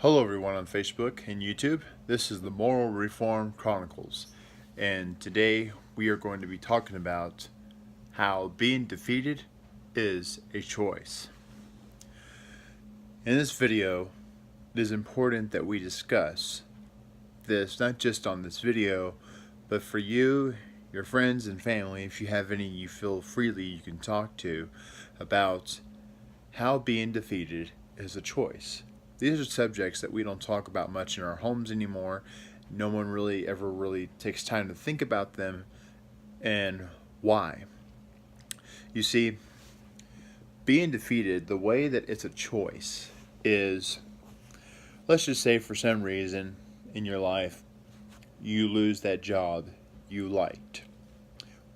Hello, everyone on Facebook and YouTube. This is the Moral Reform Chronicles, and today we are going to be talking about how being defeated is a choice. In this video, it is important that we discuss this not just on this video, but for you, your friends, and family, if you have any you feel freely you can talk to, about how being defeated is a choice. These are subjects that we don't talk about much in our homes anymore. No one really ever really takes time to think about them and why. You see, being defeated, the way that it's a choice is, let's just say for some reason in your life, you lose that job you liked.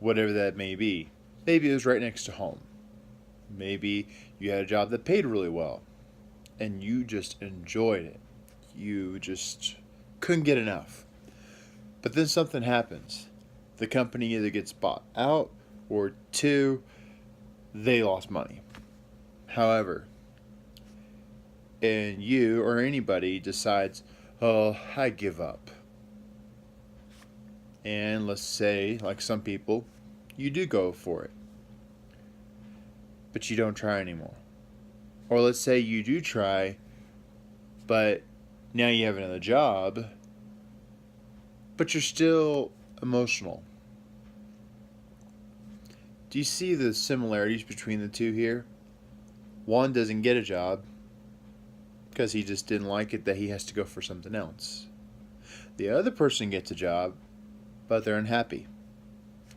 Whatever that may be. Maybe it was right next to home. Maybe you had a job that paid really well and you just enjoyed it. You just couldn't get enough. But then something happens. The company either gets bought out, or two, they lost money. However, and you or anybody decides, oh, I give up. And let's say, like some people, you do go for it, but you don't try anymore. Or let's say you do try, but now you have another job, but you're still emotional. Do you see the similarities between the two here? One doesn't get a job because he just didn't like it, that he has to go for something else. The other person gets a job, but they're unhappy.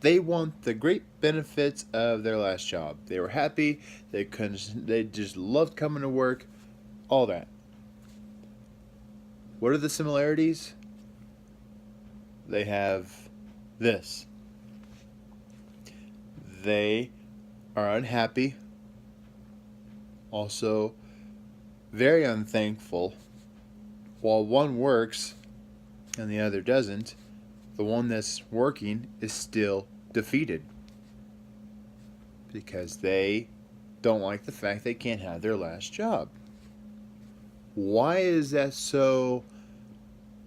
They want the great benefits of their last job. They were happy. They just loved coming to work. All that. What are the similarities? They have this. They are unhappy. Also, very unthankful. While one works and the other doesn't, the one that's working is still defeated because they don't like the fact they can't have their last job. Why is that so?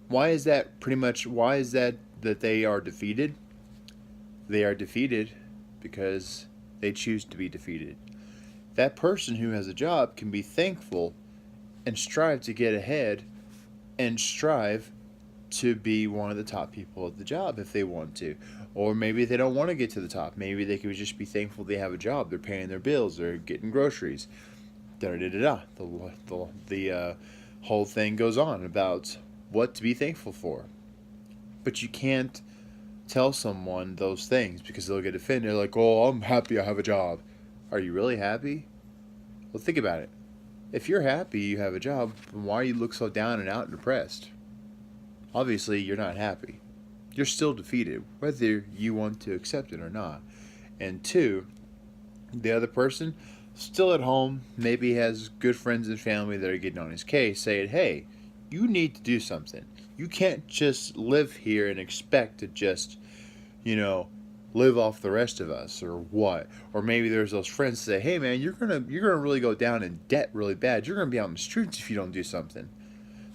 Why is that that they are defeated? They are defeated because they choose to be defeated. That person who has a job can be thankful and strive to get ahead and strive to be one of the top people at the job if they want to. Or maybe they don't want to get to the top. Maybe they could just be thankful they have a job. They're paying their bills. They're getting groceries. Da-da-da-da-da. The whole thing goes on about what to be thankful for. But you can't tell someone those things because they'll get offended. They're like, oh, I'm happy I have a job. Are you really happy? Well, think about it. If you're happy you have a job, then why do you look so down and out and depressed? Obviously, you're not happy. You're still defeated, whether you want to accept it or not. And two, the other person, still at home, maybe has good friends and family that are getting on his case, saying, hey, you need to do something. You can't just live here and expect to just, live off the rest of us, or what. Or maybe there's those friends that say, hey man, you're gonna really go down in debt really bad. You're gonna be out in the streets if you don't do something.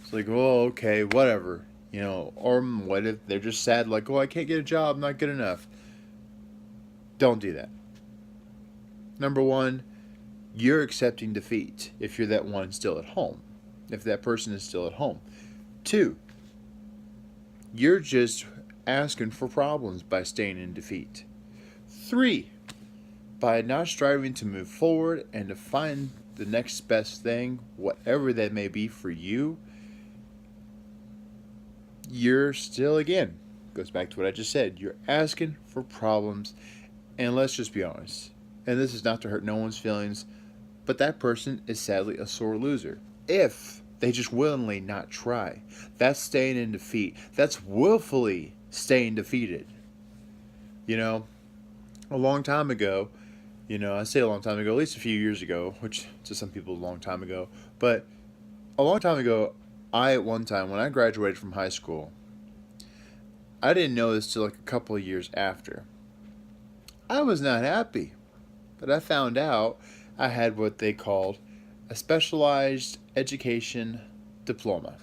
It's like, oh, okay, whatever. Or what if they're just sad, like, oh, I can't get a job, not good enough. Don't do that. Number one, you're accepting defeat if you're that one still at home, if that person is still at home. Two, you're just asking for problems by staying in defeat. Three, by not striving to move forward and to find the next best thing, whatever that may be for you, you're still, again, goes back to what I just said, you're asking for problems. And let's just be honest, and this is not to hurt no one's feelings, but that person is sadly a sore loser if they just willingly not try. That's staying in defeat. That's willfully staying defeated. A long time ago, I say a long time ago, at least a few years ago, which to some people is a long time ago, but a long time ago, at one time, when I graduated from high school, I didn't know this till like a couple of years after. I was not happy, but I found out I had what they called a specialized education diploma.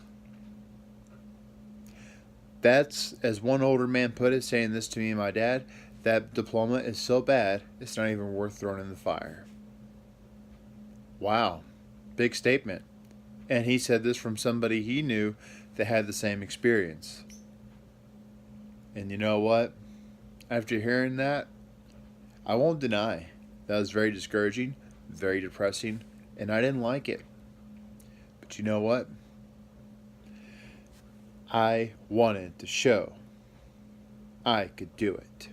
That's, as one older man put it, saying this to me and my dad, that diploma is so bad, it's not even worth throwing in the fire. Wow. Big statement. And he said this from somebody he knew that had the same experience. And you know what? After hearing that, I won't deny that was very discouraging, very depressing, and I didn't like it. But you know what? I wanted to show I could do it.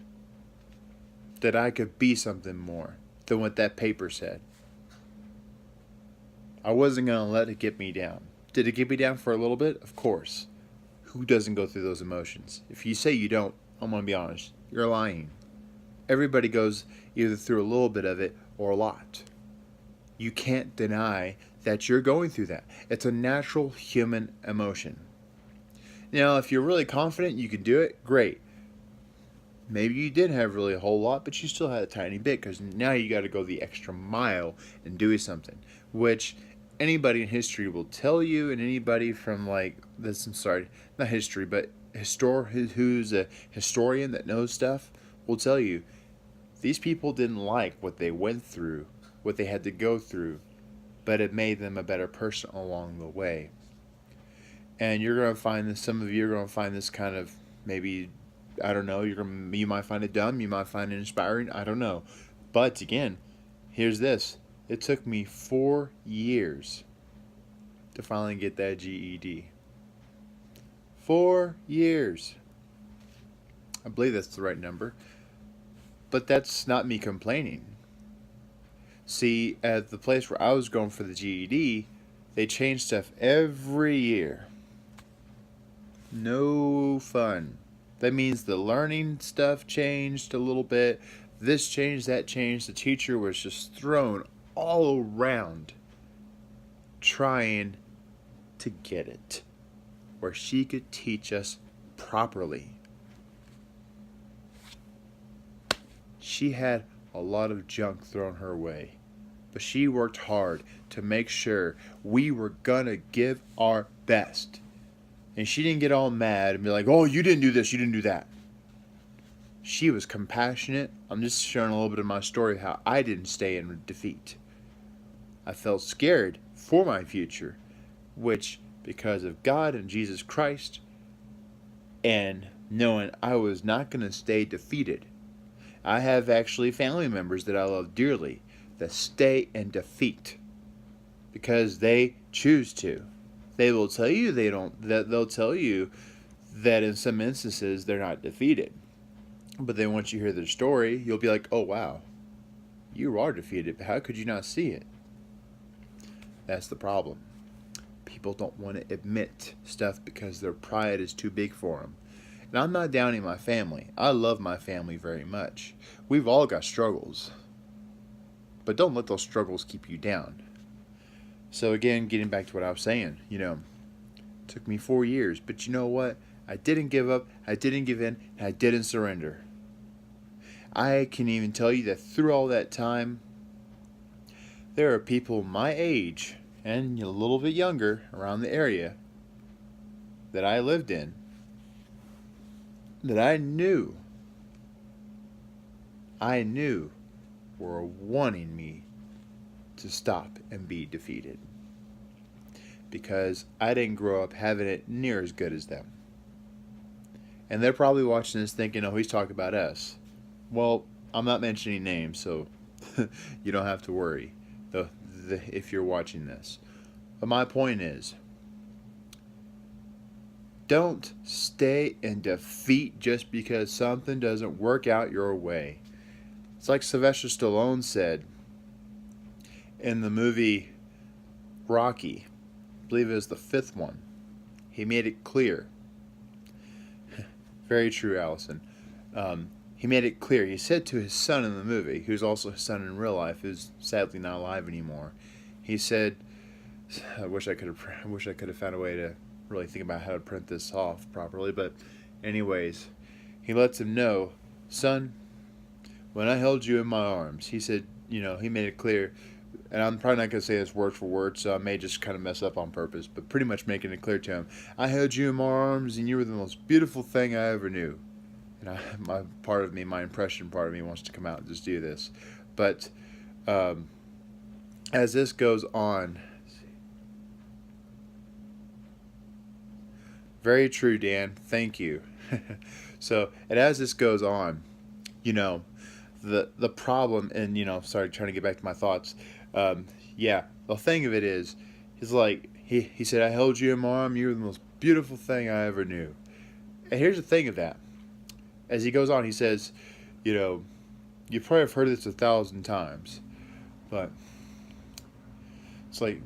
That I could be something more than what that paper said. I wasn't going to let it get me down. Did it get me down for a little bit? Of course. Who doesn't go through those emotions? If you say you don't, I'm going to be honest, you're lying. Everybody goes either through a little bit of it or a lot. You can't deny that you're going through that. It's a natural human emotion. Now, if you're really confident you can do it, great. Maybe you didn't have really a whole lot, but you still had a tiny bit, because now you got to go the extra mile and do something, which anybody in history will tell you, and anybody from like this, I'm sorry, not history, but who's a historian that knows stuff will tell you these people didn't like what they went through, what they had to go through, but it made them a better person along the way. And you're going to find this, some of you are going to find this kind of, maybe, I don't know, you might find it dumb, you might find it inspiring, I don't know. But again, here's this. It took me 4 years to finally get that GED. 4 years. I believe that's the right number. But that's not me complaining. See, at the place where I was going for the GED, they change stuff every year. No fun. That means the learning stuff changed a little bit. This changed, that changed. The teacher was just thrown all around trying to get it where she could teach us properly. She had a lot of junk thrown her way, but she worked hard to make sure we were gonna give our best. And she didn't get all mad and be like, oh, you didn't do this, you didn't do that. She was compassionate. I'm just sharing a little bit of my story, how I didn't stay in defeat. I felt scared for my future, which, because of God and Jesus Christ, and knowing I was not going to stay defeated. I have actually family members that I love dearly that stay in defeat because they choose to. They will tell you they'll tell you that in some instances they're not defeated. But then once you hear their story, you'll be like, oh wow, you are defeated, but how could you not see it? That's the problem. People don't want to admit stuff because their pride is too big for them. And I'm not downing my family. I love my family very much. We've all got struggles. But don't let those struggles keep you down. So again, getting back to what I was saying, it took me 4 years. But you know what? I didn't give up, I didn't give in, and I didn't surrender. I can even tell you that through all that time, there are people my age and a little bit younger around the area that I lived in that I knew were wanting me to stop and be defeated. Because I didn't grow up having it near as good as them. And they're probably watching this thinking, oh, he's talking about us. Well, I'm not mentioning names, so you don't have to worry if you're watching this. But my point is, don't stay in defeat just because something doesn't work out your way. It's like Sylvester Stallone said in the movie Rocky, I believe it was the 5th one. He made it clear. Very true, Allison. He made it clear. He said to his son in the movie, who's also his son in real life, who's sadly not alive anymore. He said, I wish I could have found a way to really think about how to print this off properly. But anyways, he lets him know, son, when I held you in my arms, he said, he made it clear, and I'm probably not going to say this word for word, so I may just kind of mess up on purpose, but pretty much making it clear to him. I held you in my arms, and you were the most beautiful thing I ever knew. And my impression part of me wants to come out and just do this. But as this goes on, very true, Dan. Thank you. So, and as this goes on, the problem, and sorry, trying to get back to my thoughts. Yeah, the thing of it is, he's like he said, I held you in my arm. You were the most beautiful thing I ever knew. And here's the thing of that. As he goes on, he says, you probably have heard this 1,000 times, but it's like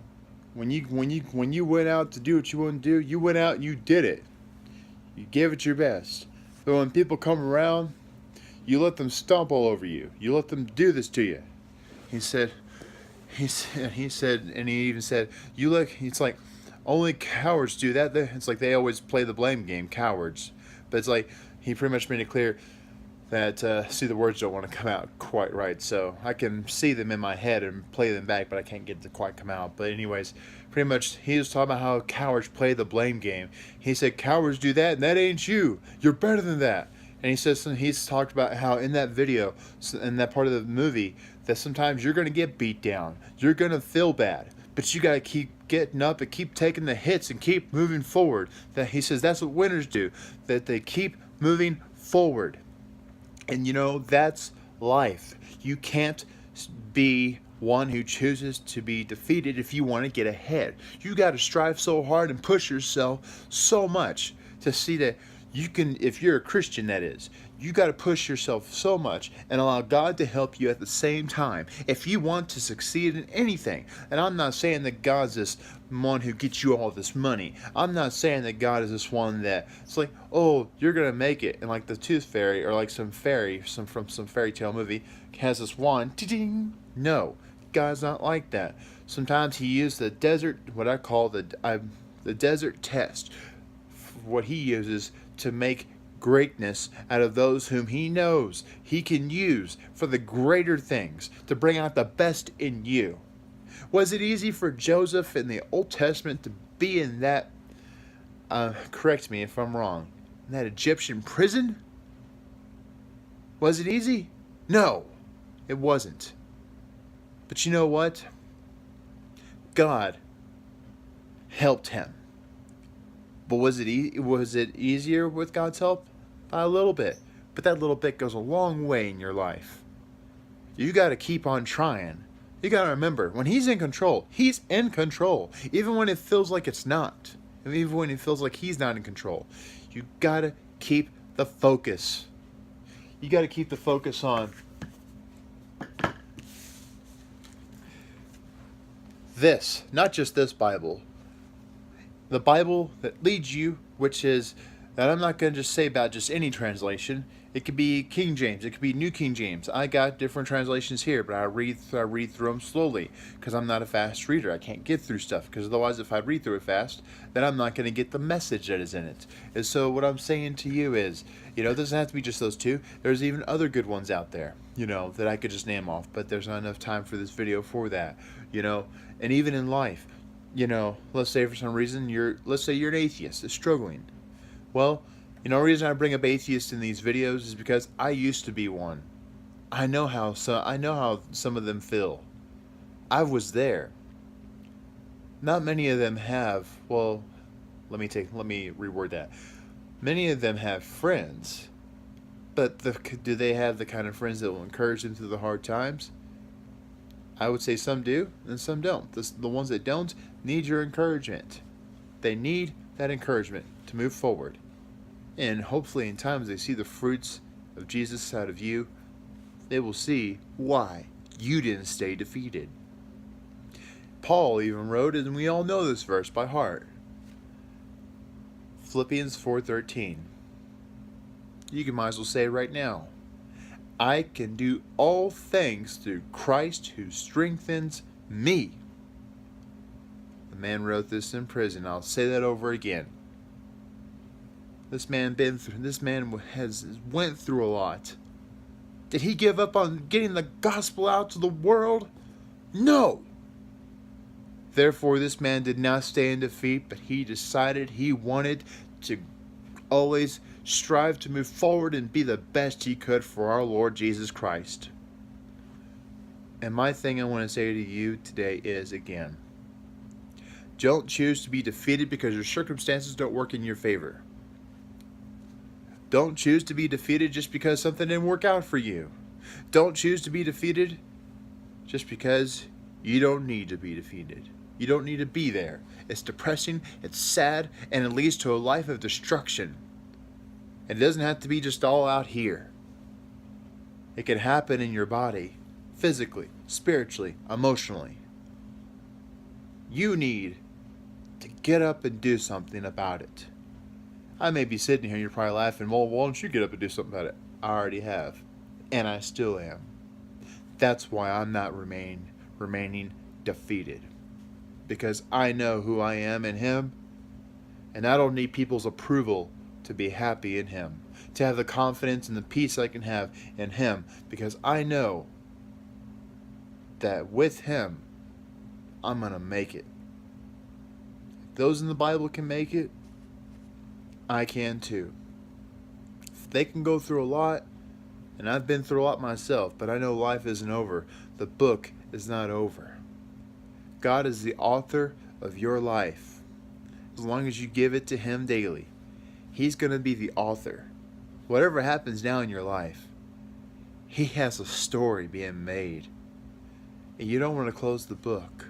when you went out to do what you want to do, you went out and you did it. You gave it your best. But when people come around, you let them stomp all over you. You let them do this to you. He said, and he even said, it's like only cowards do that. It's like they always play the blame game, cowards. But it's like he pretty much made it clear that, see, the words don't want to come out quite right. So I can see them in my head and play them back, but I can't get it to quite come out. But anyways, pretty much he was talking about how cowards play the blame game. He said, cowards do that, and that ain't you. You're better than that. And he says, he's talked about how in that video, in that part of the movie, that sometimes you're going to get beat down. You're going to feel bad. But you got to keep getting up and keep taking the hits and keep moving forward. That he says that's what winners do. That they keep moving forward. And that's life. You can't be one who chooses to be defeated if you want to get ahead. You got to strive so hard and push yourself so much to see that you can, if you're a Christian, that is, you got to push yourself so much and allow God to help you at the same time if you want to succeed in anything. And I'm not saying that God's this one who gets you all this money. I'm not saying that God is this one that it's like, oh, you're going to make it. And like the Tooth Fairy or like some fairy from some fairy tale movie has this wand. Ding. No, God's not like that. Sometimes he used the desert, what I call the desert test. What he uses to make greatness out of those whom he knows he can use for the greater things, to bring out the best in you. Was it easy for Joseph in the Old Testament to be in that, correct me if I'm wrong, in that Egyptian prison? Was it easy? No, it wasn't. But you know what? God helped him. But was it easier with God's help? By a little bit. But that little bit goes a long way in your life. You got to keep on trying. You got to remember, when he's in control, he's in control. Even when it feels like it's not. Even when it feels like he's not in control. You got to keep the focus. You got to keep the focus on this. Not just this Bible. The Bible that leads you, which is, that I'm not going to just say about just any translation. It could be King James. It could be New King James. I got different translations here, but I read through them slowly because I'm not a fast reader. I can't get through stuff because otherwise if I read through it fast, then I'm not going to get the message that is in it. And so what I'm saying to you is, it doesn't have to be just those two. There's even other good ones out there, that I could just name off, but there's not enough time for this video for that, and even in life. Let's say for some reason let's say you're an atheist that's struggling. Well, the reason I bring up atheists in these videos is because I used to be one. I know how some of them feel. I was there. Not many of them have, well, let me reword that. Many of them have friends, but do they have the kind of friends that will encourage them through the hard times? I would say some do and some don't. The ones that don't need your encouragement. They need that encouragement to move forward. And hopefully in time as they see the fruits of Jesus out of you, they will see why you didn't stay defeated. Paul even wrote, and we all know this verse by heart, Philippians 4:13. You might as well say it right now. I can do all things through Christ who strengthens me. The man wrote this in prison. I'll say that over again. This man has went through a lot. Did he give up on getting the gospel out to the world? No. Therefore, this man did not stay in defeat, but he decided he wanted to always strive to move forward and be the best he could for our Lord Jesus Christ. And my thing I want to say to you today is, again, don't choose to be defeated because your circumstances don't work in your favor. Don't choose to be defeated just because something didn't work out for you. Don't choose to be defeated just because you don't need to be defeated. You don't need to be there. It's depressing, it's sad, and it leads to a life of destruction. It doesn't have to be just all out here. It can happen in your body, physically, spiritually, emotionally. You need to get up and do something about it. I may be sitting here and you're probably laughing, well, why don't you get up and do something about it? I already have, and I still am. That's why I'm not remaining defeated. Because I know who I am in Him, and I don't need people's approval to be happy in Him, to have the confidence and the peace I can have in Him, because I know that with Him, I'm going to make it. If those in the Bible can make it, I can too. If they can go through a lot, and I've been through a lot myself, but I know life isn't over. The book is not over. God is the author of your life. As long as you give it to Him daily, He's going to be the author. Whatever happens now in your life, He has a story being made. And you don't want to close the book,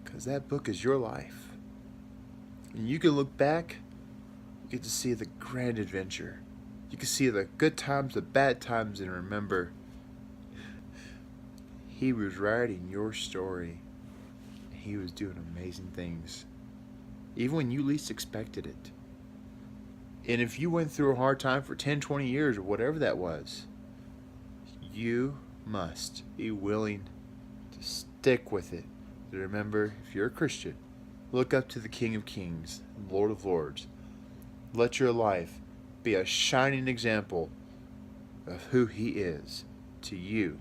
because that book is your life. And you can look back, you get to see the grand adventure. You can see the good times, the bad times, and remember, He was writing your story. He was doing amazing things, even when you least expected it. And if you went through a hard time for 10, 20 years, or whatever that was, you must be willing to stick with it. To remember, if you're a Christian, look up to the King of Kings, Lord of Lords. Let your life be a shining example of who He is to you.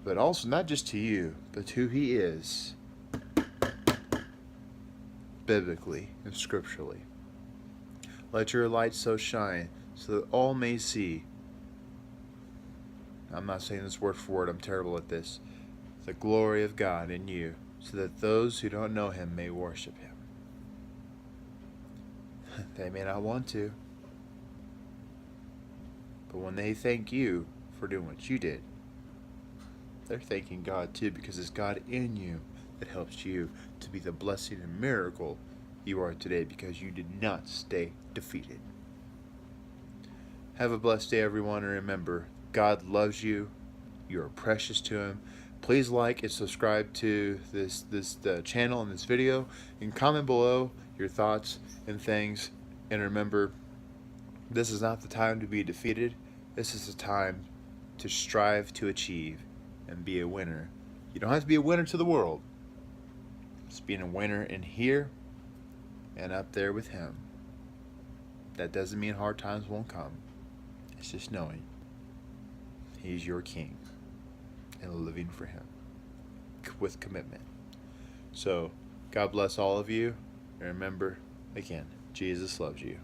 But also not just to you, but who He is biblically and scripturally. Let your light so shine so that all may see. I'm not saying this word for word, I'm terrible at this. The glory of God in you, so that those who don't know Him may worship Him. They may not want to, but when they thank you for doing what you did, they're thanking God too, because it's God in you that helps you to be the blessing and miracle you are today, because you did not stay defeated. Have a blessed day, everyone, and remember, God loves you. You are precious to Him. Please like and subscribe to this channel and this video, and comment below your thoughts and things. And remember, this is not the time to be defeated. This is the time to strive to achieve and be a winner. You don't have to be a winner to the world. It's being a winner in here and up there with Him. That doesn't mean hard times won't come. It's just knowing He's your King and living for Him with commitment. So, God bless all of you. And remember, again, Jesus loves you.